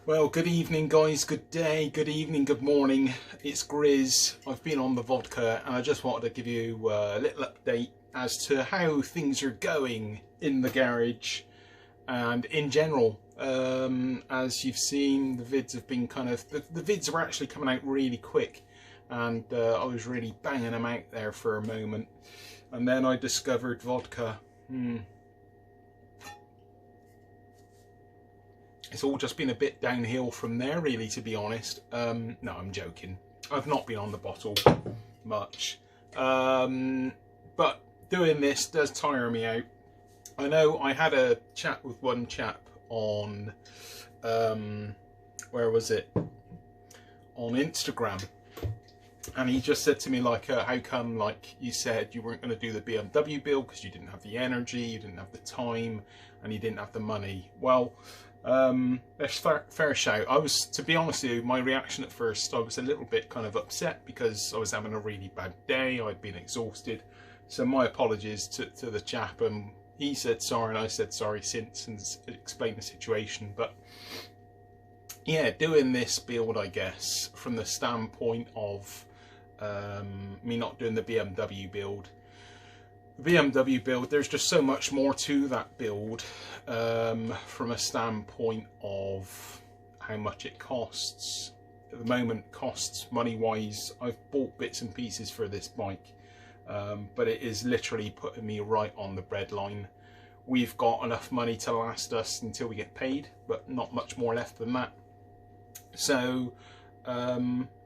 Well, good evening guys, good day, good evening, good morning. It's Grizz. I've been on the Vodka and I just wanted to give you a little update as to how things are going in the garage and in general. As you've seen, the vids have been the vids were actually coming out really quick, and I was really banging them out there for a moment, and then I discovered Vodka. It's all just been a bit downhill from there, really, to be honest. No, I'm joking. I've not been on the bottle much. But doing this does tire me out. I know I had a chat with one chap on, where was it? On Instagram. And he just said to me, like, how come, like, you said you weren't going to do the BMW build because you didn't have the energy, you didn't have the time, and you didn't have the money. Well, that's fair shout. I was, to be honest with you, my reaction at first, I was a little bit kind of upset because I was having a really bad day. I'd been exhausted. So my apologies to the chap. He said sorry and I said sorry since and explained the situation. But yeah, doing this build, I guess, from the standpoint of me not doing the BMW build. The BMW build, there's just so much more to that build from a standpoint of how much it costs. At the moment, costs money-wise, I've bought bits and pieces for this bike, but it is literally putting me right on the breadline. We've got enough money to last us until we get paid, but not much more left than that. So,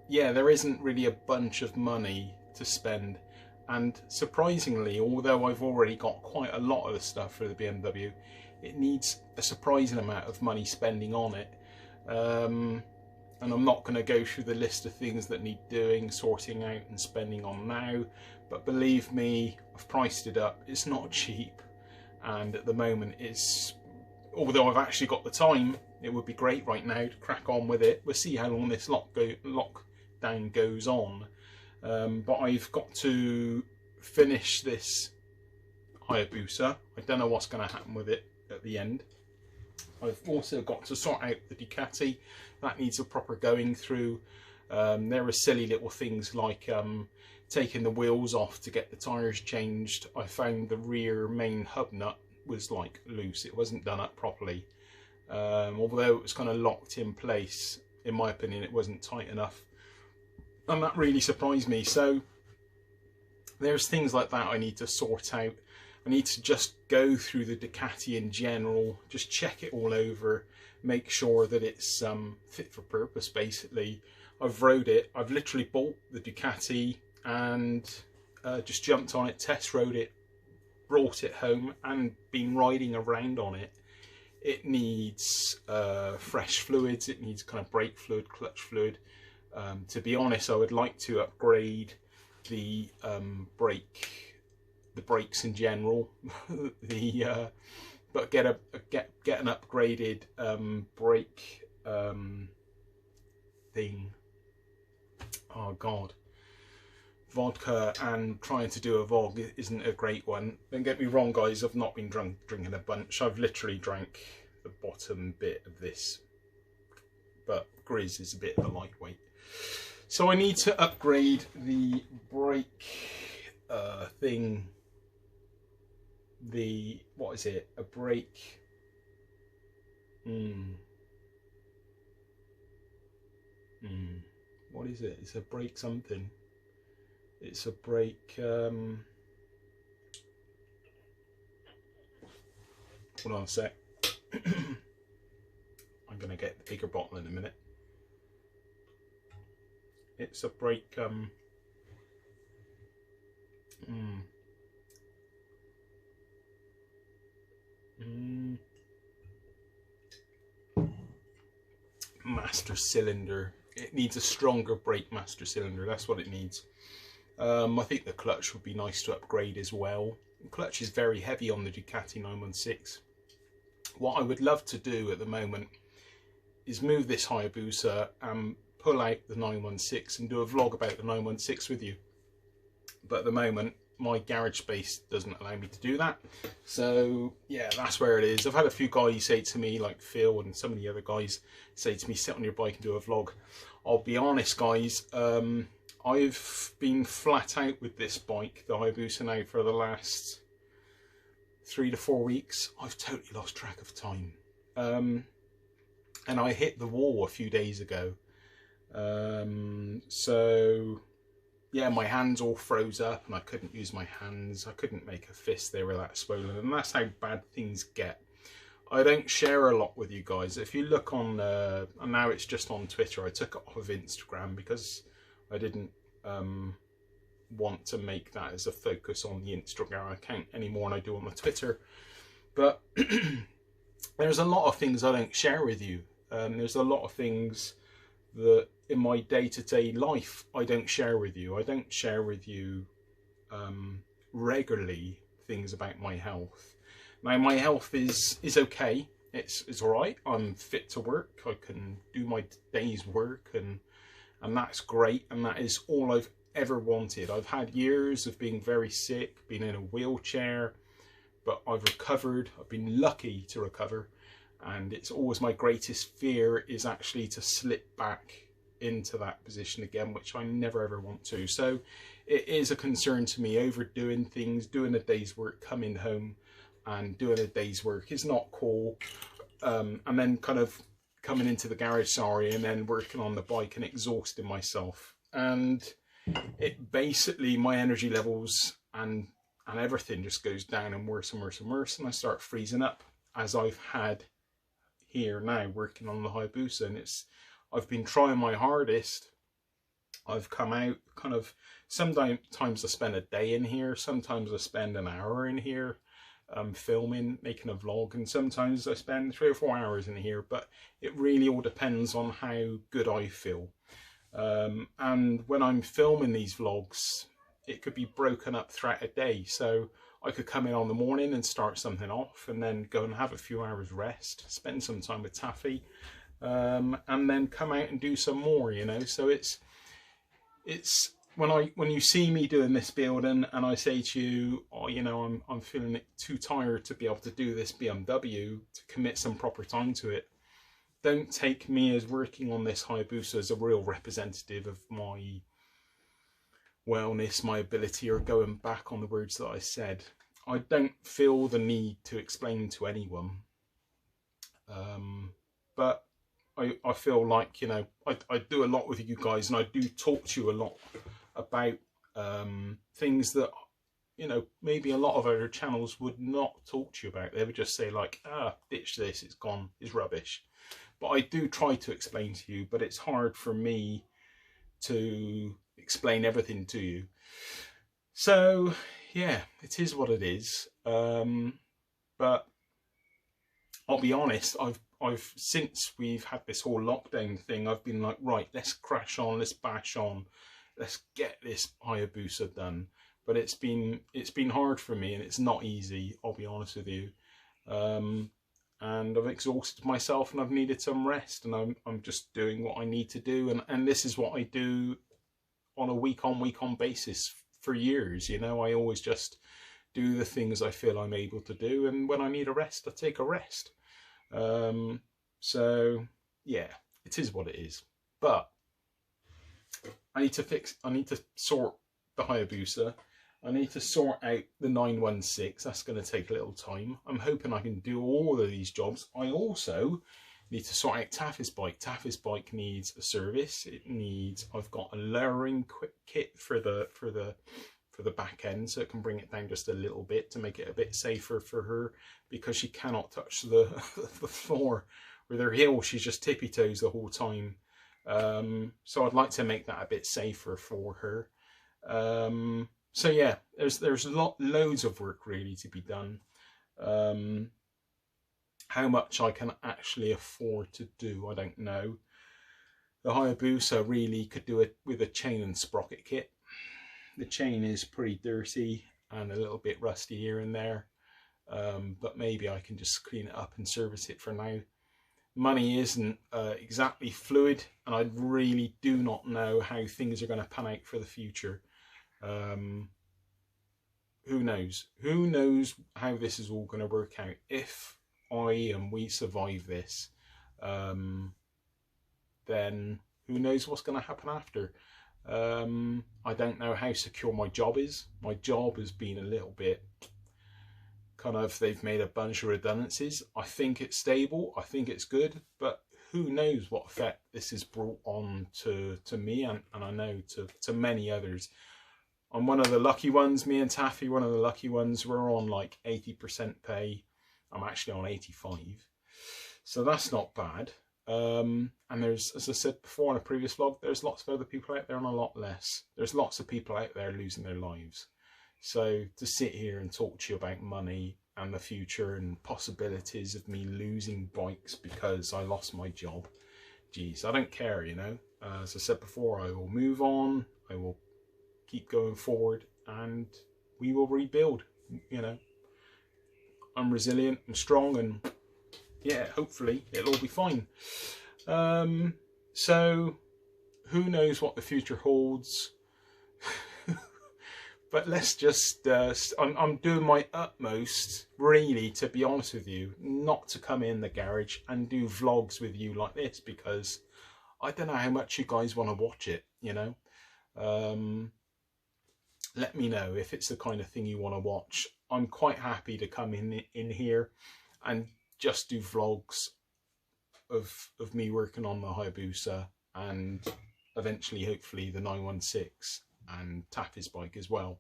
yeah, there isn't really a bunch of money to spend. And surprisingly, although I've already got quite a lot of the stuff for the BMW, it needs a surprising amount of money spending on it. And I'm not going to go through the list of things that need doing, sorting out and spending on now. But believe me, I've priced it up. It's not cheap. And at the moment, although I've actually got the time, it would be great right now to crack on with it. We'll see how long this lockdown goes on. But I've got to finish this Hayabusa. I don't know what's going to happen with it at the end. I've also got to sort out the Ducati. That needs a proper going through. There are silly little things like taking the wheels off to get the tyres changed. I found the rear main hub nut was like loose. It wasn't done up properly. Although it was kind of locked in place, in my opinion, it wasn't tight enough. And that really surprised me. So there's things like that I need to sort out. I need to just go through the Ducati in general, just check it all over, make sure that it's fit for purpose, basically. I've rode it. I've literally bought the Ducati and just jumped on it, test rode it, brought it home and been riding around on it. It needs fresh fluids. It needs kind of brake fluid, clutch fluid. To be honest, I would like to upgrade the brakes in general, but get an upgraded brake thing. Oh God, Vodka and trying to do a VOG isn't a great one. Don't get me wrong, guys. I've not been drinking a bunch. I've literally drank the bottom bit of this, but Grizz is a bit of a lightweight. So I need to upgrade the brake thing. What is it? A brake. What is it? It's a brake something. It's a brake. Hold on a sec. I'm gonna get the bigger bottle in a minute. It's a brake, master cylinder. It needs a stronger brake master cylinder. That's what it needs. I think the clutch would be nice to upgrade as well. The clutch is very heavy on the Ducati 916. What I would love to do at the moment is move this Hayabusa and pull out the 916 and do a vlog about the 916 with you. But at the moment, my garage space doesn't allow me to do that. So yeah, that's where it is. I've had a few guys say to me, like Phil and some of the other guys say to me, sit on your bike and do a vlog. I'll be honest guys, I've been flat out with this bike, the Hayabusa, now for the last 3 to 4 weeks. I've totally lost track of time. And I hit the wall a few days ago. So yeah, my hands all froze up and I couldn't use my hands. I couldn't make a fist, they were that swollen, and that's how bad things get. I don't share a lot with you guys. If you look on, and now it's just on Twitter, I took it off of Instagram because I didn't want to make that as a focus on the Instagram account any more than I do on the Twitter. But there's a lot of things I don't share with you. There's a lot of things that in my day-to-day life I don't share with you. I don't share with you regularly things about my health. Now my health is okay. It's all right. I'm fit to work. I can do my day's work, and that's great. And that is all I've ever wanted. I've had years of being very sick, being in a wheelchair, but I've recovered. I've been lucky to recover, and it's always my greatest fear is actually to slip back into that position again, which I never ever want to. So it is a concern to me. Overdoing things, doing a day's work, coming home and doing a day's work is not cool, and then kind of coming into the garage, sorry, and then working on the bike and exhausting myself, and it basically, my energy levels and everything just goes down and worse and worse and worse, and I start freezing up, as I've had here now working on the Hayabusa. And I've been trying my hardest. I've come out kind of, sometimes I spend a day in here, sometimes I spend an hour in here filming, making a vlog, and sometimes I spend 3 or 4 hours in here, but it really all depends on how good I feel. And when I'm filming these vlogs, it could be broken up throughout a day. So I could come in on the morning and start something off, and then go and have a few hours rest, spend some time with Taffy, and then come out and do some more, you know. So it's when you see me doing this build and I say to you, oh, you know, I'm feeling too tired to be able to do this BMW, to commit some proper time to it, don't take me as working on this Hayabusa as a real representative of my wellness, my ability, or going back on the words that I said. I don't feel the need to explain to anyone, but I feel like, you know, I do a lot with you guys, and I do talk to you a lot about things that, you know, maybe a lot of other channels would not talk to you about. They would just say like, ditch this, it's gone, it's rubbish. But I do try to explain to you, but it's hard for me to explain everything to you. So yeah, it is what it is. But I'll be honest, I've since we've had this whole lockdown thing, I've been like, right, let's crash on, let's bash on, let's get this Hayabusa done. But it's been hard for me, and it's not easy, I'll be honest with you. And I've exhausted myself, and I've needed some rest, and I'm just doing what I need to do, and this is what I do on a week on basis for years. You know, I always just do the things I feel I'm able to do, and when I need a rest, I take a rest. So yeah, it is what it is. But I need to sort the Hayabusa. I need to sort out the 916. That's going to take a little time. I'm hoping I can do all of these jobs. I also need to sort out Taffy's bike. Taffy's bike needs a service. It needs, I've got a lowering quick kit for the back end, so it can bring it down just a little bit to make it a bit safer for her, because she cannot touch the floor with her heel. She's just tippy toes the whole time. So I'd like to make that a bit safer for her. So yeah, there's loads of work really to be done. How much I can actually afford to do, I don't know. The Hayabusa really could do it with a chain and sprocket kit. The chain is pretty dirty and a little bit rusty here and there, but maybe I can just clean it up and service it for now. Money isn't exactly fluid, and I really do not know how things are going to pan out for the future. who knows? Who knows how this is all going to work out? If we survive this, then who knows what's going to happen after? I don't know how secure my job is. My job has been a little bit kind of, they've made a bunch of redundancies. I think it's stable. I think it's good, but who knows what effect this has brought on to me and I know to many others. I'm one of the lucky ones, me and Taffy, one of the lucky ones. We're on like 80% pay. I'm actually on 85. So that's not bad. And there's, as I said before in a previous vlog, there's lots of other people out there on a lot less. There's lots of people out there losing their lives. So to sit here and talk to you about money and the future and possibilities of me losing bikes because I lost my job, geez, I don't care, you know. As I said before, I will move on. I will keep going forward and we will rebuild, you know. I'm resilient, I'm strong, and yeah, hopefully it'll all be fine. So who knows what the future holds. But let's just, I'm doing my utmost, really, to be honest with you, not to come in the garage and do vlogs with you like this, because I don't know how much you guys want to watch it, you know. Let me know if it's the kind of thing you want to watch. I'm quite happy to come in here and just do vlogs of me working on the Hayabusa and eventually, hopefully, the 916 and Taffy's bike as well.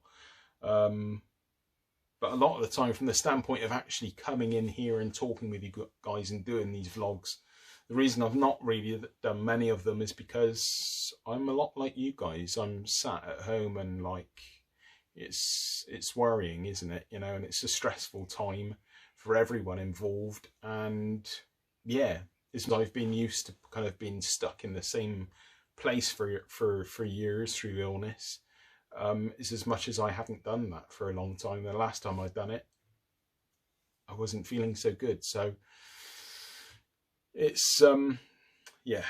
But a lot of the time, from the standpoint of actually coming in here and talking with you guys and doing these vlogs, the reason I've not really done many of them is because I'm a lot like you guys. I'm sat at home and like, it's worrying, isn't it? You know, and it's a stressful time for everyone involved. And yeah, I've been used to kind of being stuck in the same place for years through illness. It's as much as I haven't done that for a long time. The last time I'd done it, I wasn't feeling so good. So it's yeah,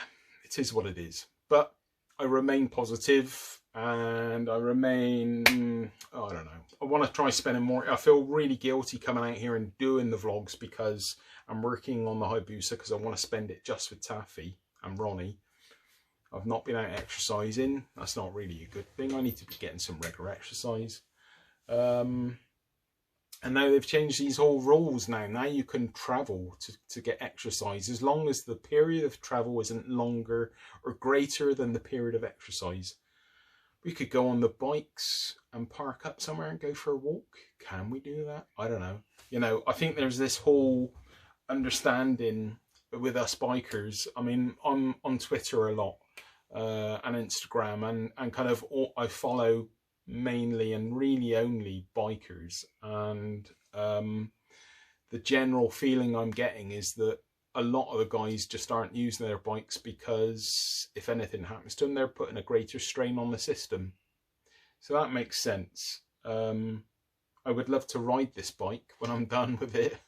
it is what it is. But I remain positive and I remain, I don't know, I want to try spending more. I feel really guilty coming out here and doing the vlogs because I'm working on the Hayabusa, because I want to spend it just with Taffy and Ronnie. I've not been out exercising. That's not really a good thing. I need to be getting some regular exercise. And now they've changed these whole rules now. Now you can travel to get exercise as long as the period of travel isn't longer or greater than the period of exercise. We could go on the bikes and park up somewhere and go for a walk. Can we do that? I don't know. You know, I think there's this whole understanding with us bikers. I mean, I'm on Twitter a lot. And Instagram and kind of I follow mainly and really only bikers, and the general feeling I'm getting is that a lot of the guys just aren't using their bikes because if anything happens to them, they're putting a greater strain on the system. So that makes sense. I would love to ride this bike when I'm done with it.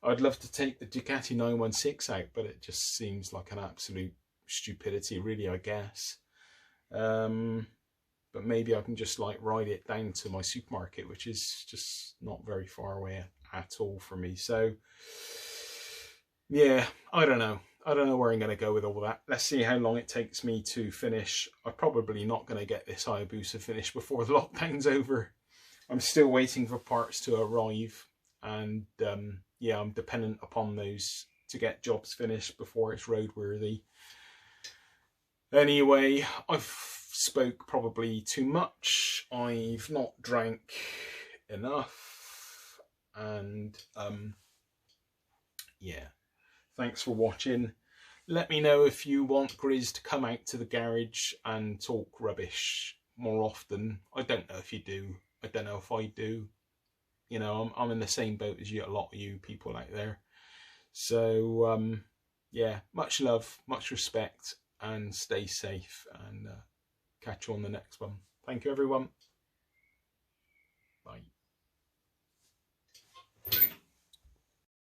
I'd love to take the Ducati 916 out, but it just seems like an absolute stupidity, really, I guess. But maybe I can just like ride it down to my supermarket, which is just not very far away at all for me. So yeah, I don't know where I'm going to go with all that. Let's see how long it takes me to finish. I'm probably not going to get this Hayabusa finished before the lockdown's over. I'm still waiting for parts to arrive, and yeah, I'm dependent upon those to get jobs finished before it's roadworthy. Anyway, I've spoke probably too much. I've not drank enough, and yeah, thanks for watching. Let me know if you want Grizz to come out to the garage and talk rubbish more often. I don't know if you do. I don't know if I do. You know, I'm in the same boat as you, a lot of you people out there. So yeah, much love, much respect, and stay safe, and catch you on the next one. Thank you, everyone.